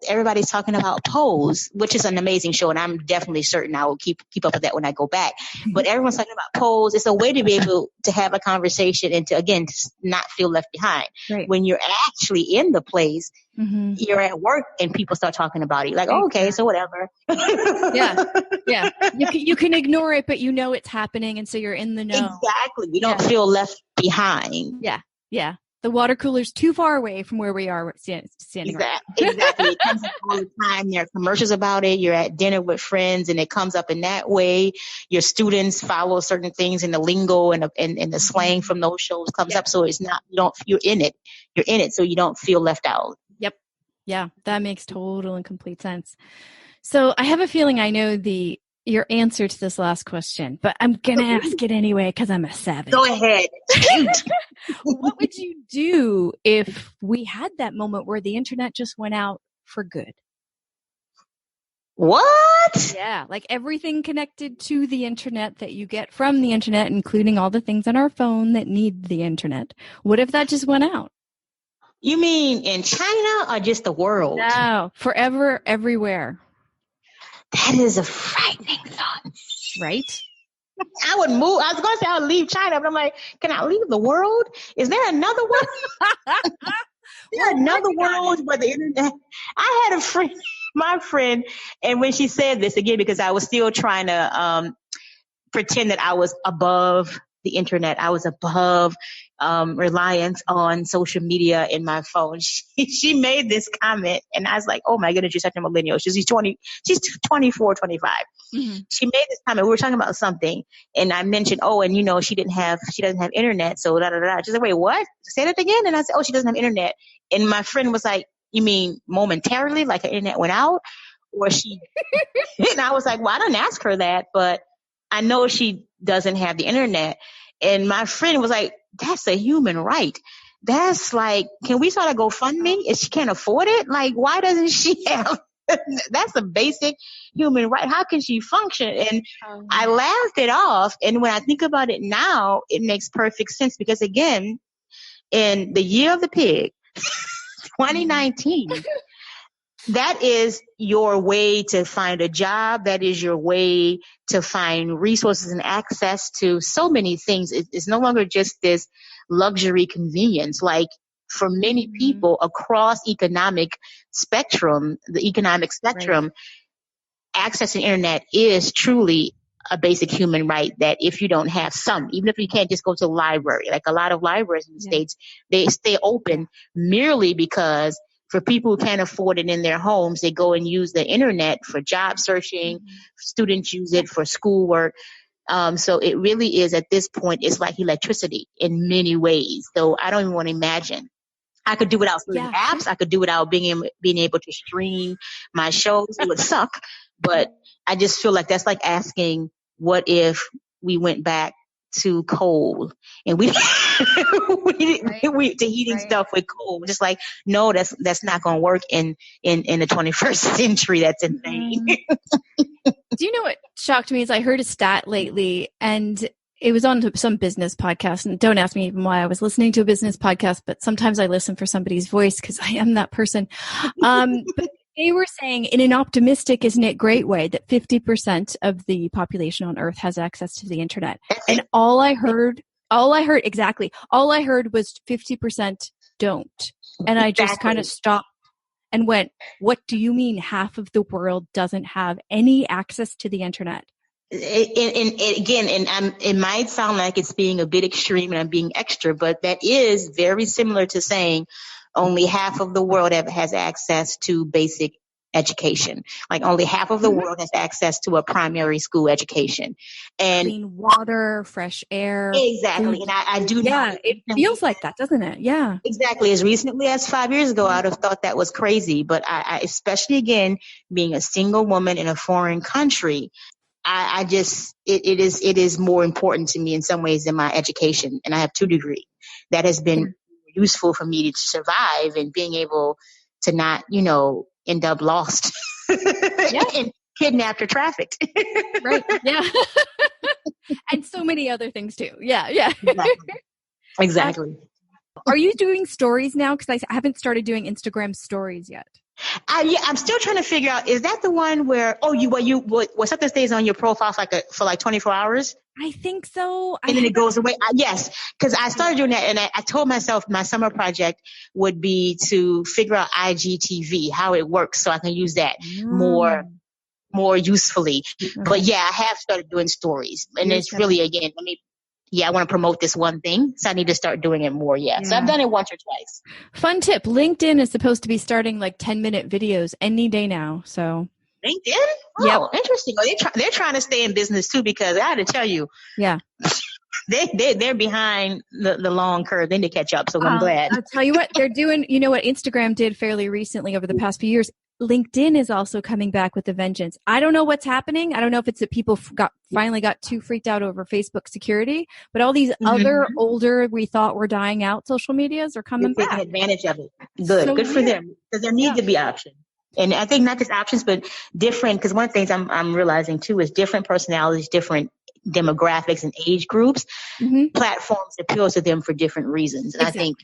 everybody's talking about Pose, which is an amazing show, and I'm definitely certain I will keep up with that when I go back. But everyone's talking about Pose. It's a way to be able to have a conversation and to, again, not feel left behind. Right. When you're actually in the place, you're at work and people start talking about it. You're like, okay, so whatever. Yeah. You can ignore it, but you know it's happening, and so you're in the know. Exactly. You don't feel left behind. Yeah. The water cooler's too far away from where we are standing. Exactly. It comes up all the time. There are commercials about it. You're at dinner with friends and it comes up in that way. Your students follow certain things in the lingo and the slang from those shows comes up. So it's not, you're in it. You're in it. So you don't feel left out. Yep. Yeah. That makes total and complete sense. So I have a feeling I know your answer to this last question, but I'm going to ask it anyway because I'm a savage. Go ahead. What would you do if we had that moment where the internet just went out for good? What? Yeah, like everything connected to the internet that you get from the internet, including all the things on our phone that need the internet. What if that just went out? You mean in China or just the world? No, forever, everywhere. That is a frightening thought. Right? I would move. I was going to say I would leave China, but I'm like, can I leave the world? Is there another one? Another world where the internet? I had a friend, my friend, and when she said this again, because I was still trying to pretend that I was above the internet. I was above reliance on social media in my phone. She made this comment and I was like, oh my goodness, you're such a millennial. She's 24, 25. She made this comment. We were talking about something and I mentioned, she doesn't have internet. So da, da, da. She said, wait, what? Say that again. And I said, she doesn't have internet. And my friend was like, you mean momentarily, like her internet went out? Or she, and I was like, well, I didn't ask her that, but I know she doesn't have the internet. And my friend was like, that's a human right. That's like, can we start a GoFundMe if she can't afford it? Like, why doesn't she have, that's a basic human right. How can she function? And I laughed it off. And when I think about it now, it makes perfect sense because again, in the year of the pig, 2019, that is your way to find a job. That is your way to find resources and access to so many things. It's no longer just this luxury convenience. Like for many people across the economic spectrum, accessing internet is truly a basic human right that if you don't have even if you can't just go to the library, like a lot of libraries in the States, they stay open merely because for people who can't afford it in their homes, they go and use the internet for job searching. Students use it for schoolwork. So it really is at this point, it's like electricity in many ways. So I don't even want to imagine. I could do without certain apps. I could do without being able to stream my shows. It would suck. But I just feel like that's like asking, what if we went back to coal and we to heating stuff with coal? Just like, no, that's not going to work in the 21st century. That's insane. Do you know what shocked me is I heard a stat lately and it was on some business podcast, and don't ask me even why I was listening to a business podcast, but sometimes I listen for somebody's voice because I am that person. But they were saying in an optimistic, isn't it great way that 50% of the population on Earth has access to the internet. And all I heard was 50% don't. And I just kind of stopped and went, what do you mean half of the world doesn't have any access to the internet? It might sound like it's being a bit extreme and I'm being extra, but that is very similar to saying, only half of the world has access to basic education. Like only half of the world has access to a primary school education. And clean water, fresh air. Exactly. Food. And I do know. Yeah, it feels like that, doesn't it? Yeah. Exactly. As recently as 5 years ago, I'd have thought that was crazy. But I especially again, being a single woman in a foreign country, it is more important to me in some ways than my education. And I have 2 degrees. That has been useful for me to survive and being able to not, end up lost and kidnapped or trafficked. Right. Yeah. And so many other things too. Yeah. Yeah. Exactly. Are you doing stories now? Because I haven't started doing Instagram stories yet. I'm still trying to figure out, is that the one where, something stays on your profile for like 24 hours? I think so. And then it goes away. Yes, because I started doing that, and I told myself my summer project would be to figure out IGTV, how it works, so I can use that more usefully. Okay. But yeah, I have started doing stories, and it's really, again, I want to promote this one thing, so I need to start doing it more. Yeah. So I've done it once or twice. Fun tip. LinkedIn is supposed to be starting like 10-minute videos any day now. So LinkedIn? Oh, interesting. Well, they're trying to stay in business too, because I had to tell you. Yeah. They're behind the long curve. They need to catch up. So I'm glad. I'll tell you what they're doing. You know what Instagram did fairly recently over the past few years? LinkedIn is also coming back with a vengeance. I don't know what's happening. I don't know if it's that people finally got too freaked out over Facebook security, but all these other older, we thought were dying out social medias are coming back. Taking advantage of it. Good for them, because there need to be options. And I think not just options, but different, because one of the things I'm realizing too is different personalities, different demographics and age groups, platforms appeal to them for different reasons. And exactly. I think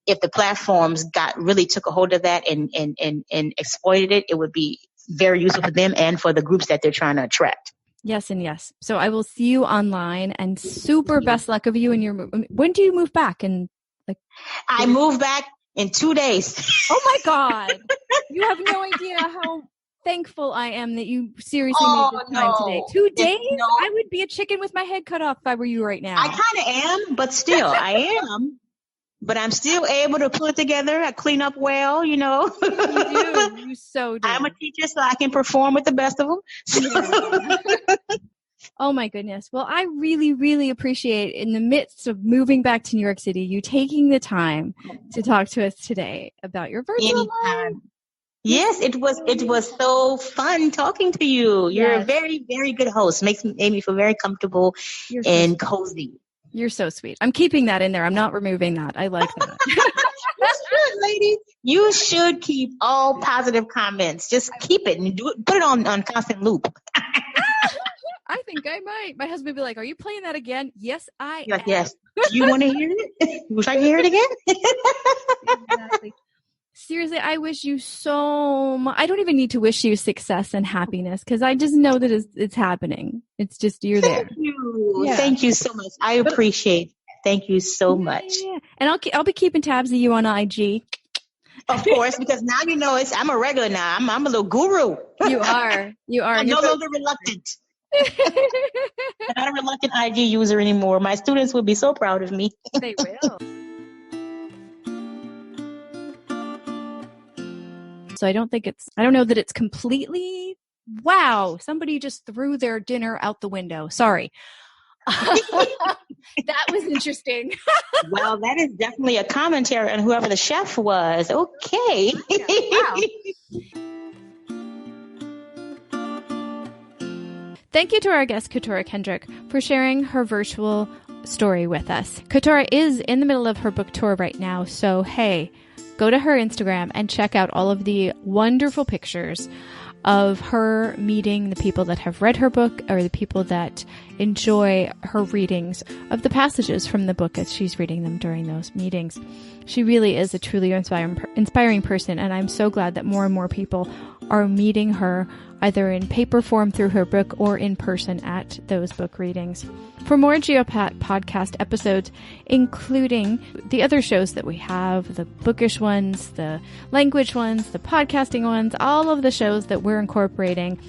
if the platforms took a hold of that and exploited it, it would be very useful for them and for the groups that they're trying to attract. Yes and yes. So I will see you online, and super best luck of you and your move. When do you move back? I move back in 2 days. Oh my God. You have no idea how thankful I am that you seriously made the time today. 2 days? I would be a chicken with my head cut off if I were you right now. I kind of am, but still, I am. But I'm still able to put it together. I clean up well, You do. You so do. I'm a teacher, so I can perform with the best of them. Yeah. Oh my goodness. Well, I really, really appreciate, in the midst of moving back to New York City, you taking the time to talk to us today about your virtual life. Yes, it was so fun talking to you. You're a very, very good host. Made me feel very comfortable and cozy. You're so sweet. I'm keeping that in there. I'm not removing that. I like that. You should, lady. You should keep all positive comments. Just keep it and put it on constant loop. I think I might. My husband would be like, "Are you playing that again?" Yes, I am. Yes. Do you want to hear it? Would I hear it again? Exactly. Seriously, I wish you so much. I don't even need to wish you success and happiness, because I just know that it's happening. It's just you're there. Thank you. Yeah. Thank you so much. I appreciate it. Thank you so much. Yeah. And I'll be keeping tabs of you on IG. Of course, because now I'm a regular now. I'm a little guru. You are. I'm no longer reluctant. I'm not a reluctant IG user anymore. My students will be so proud of me. They will. So I don't know that it's completely, wow, somebody just threw their dinner out the window. Sorry. That was interesting. Well, that is definitely a commentary on whoever the chef was. Okay. Wow. Thank you to our guest, Keturah Kendrick, for sharing her virtual story with us. Keturah is in the middle of her book tour right now, so hey, go to her Instagram and check out all of the wonderful pictures of her meeting the people that have read her book, or the people that enjoy her readings of the passages from the book as she's reading them during those meetings. She really is a truly inspiring person, and I'm so glad that more and more people are meeting her either in paper form through her book or in person at those book readings. For more Geopat podcast episodes, including the other shows that we have, the bookish ones, the language ones, the podcasting ones, all of the shows that we're incorporating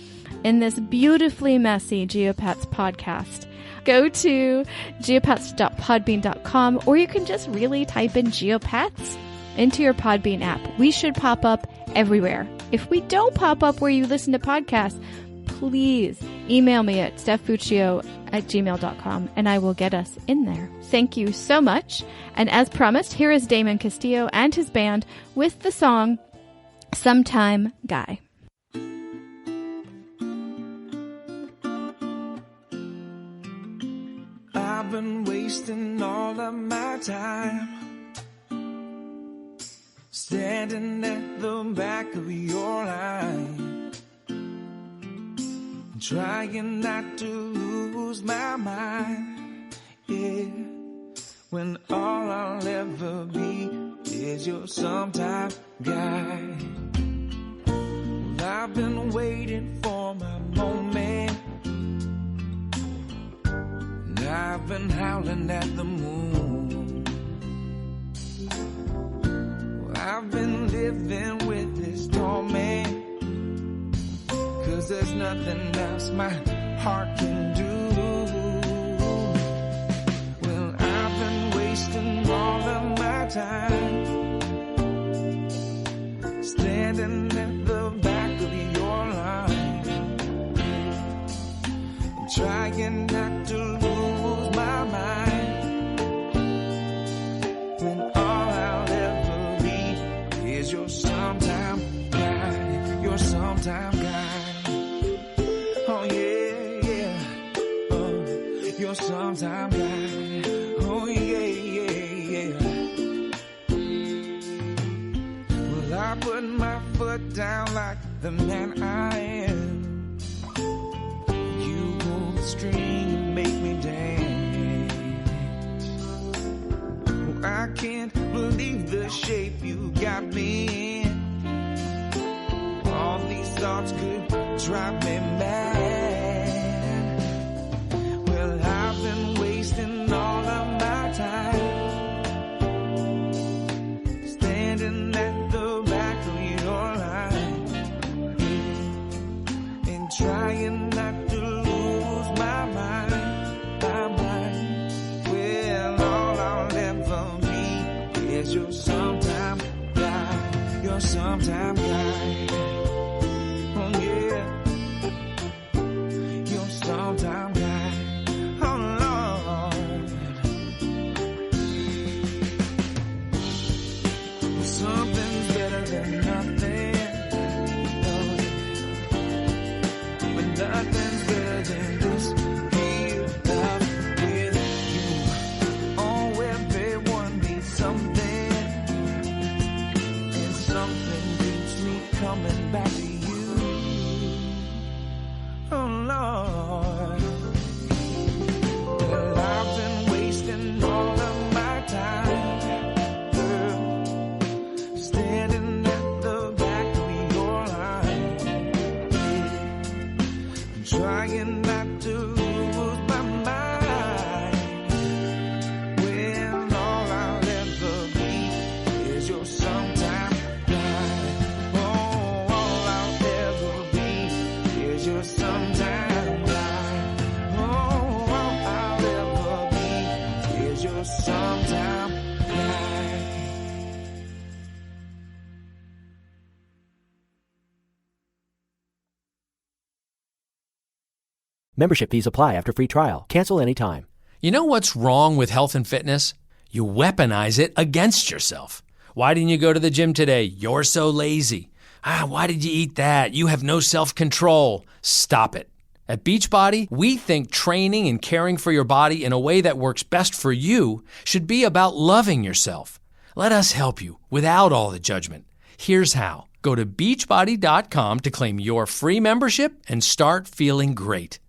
in this beautifully messy Geopats podcast, go to geopats.podbean.com, or you can just really type in Geopats into your Podbean app. We should pop up everywhere. If we don't pop up where you listen to podcasts, please email me at stephfuccio@gmail.com and I will get us in there. Thank you so much. And as promised, here is Damon Castillo and his band with the song Sometime Guy. I've been wasting all of my time standing at the back of your line, trying not to lose my mind, yeah, when all I'll ever be is your sometime guy. Well, I've been waiting for my moment, and I've been howling at the moon. Well, I've been living with this torment, 'cause there's nothing else my heart can do. Well, I've been wasting all of my time standing at the back of your line, trying not to lose my mind, when all I'll ever be is your sometime guy, your sometime guy. Oh yeah, yeah, oh, your sometime guy. Oh yeah, yeah, yeah. Well, I put my foot down like the man I am. You pull the string and make me dance. Oh, I can't believe the shape you got me in. All these thoughts could drive me mad. Well, I've been wasting all of my time standing at the back of your line and trying not to lose my mind, my mind. Well, all I'll ever be is your sometime guy, your sometime guy. Oh yeah, your sometime guy. Oh Lord, something's better than nothing. Oh, but nothing's better than this here love with you. Oh, everyone needs something, and something keeps me coming back to you. Oh Lord, well, I've been wasting all of my time, girl, standing at the back of your line, trying not to lose my mind, when all I'll ever be is your sometime guy. Oh, all I'll ever be is your sometime guy. Oh, all I'll ever be is your sometime guy. Membership fees apply after free trial. Cancel anytime. You know what's wrong with health and fitness? You weaponize it against yourself. Why didn't you go to the gym today? You're so lazy. Why did you eat that? You have no self-control. Stop it. At Beachbody, we think training and caring for your body in a way that works best for you should be about loving yourself. Let us help you without all the judgment. Here's how. Go to beachbody.com to claim your free membership and start feeling great.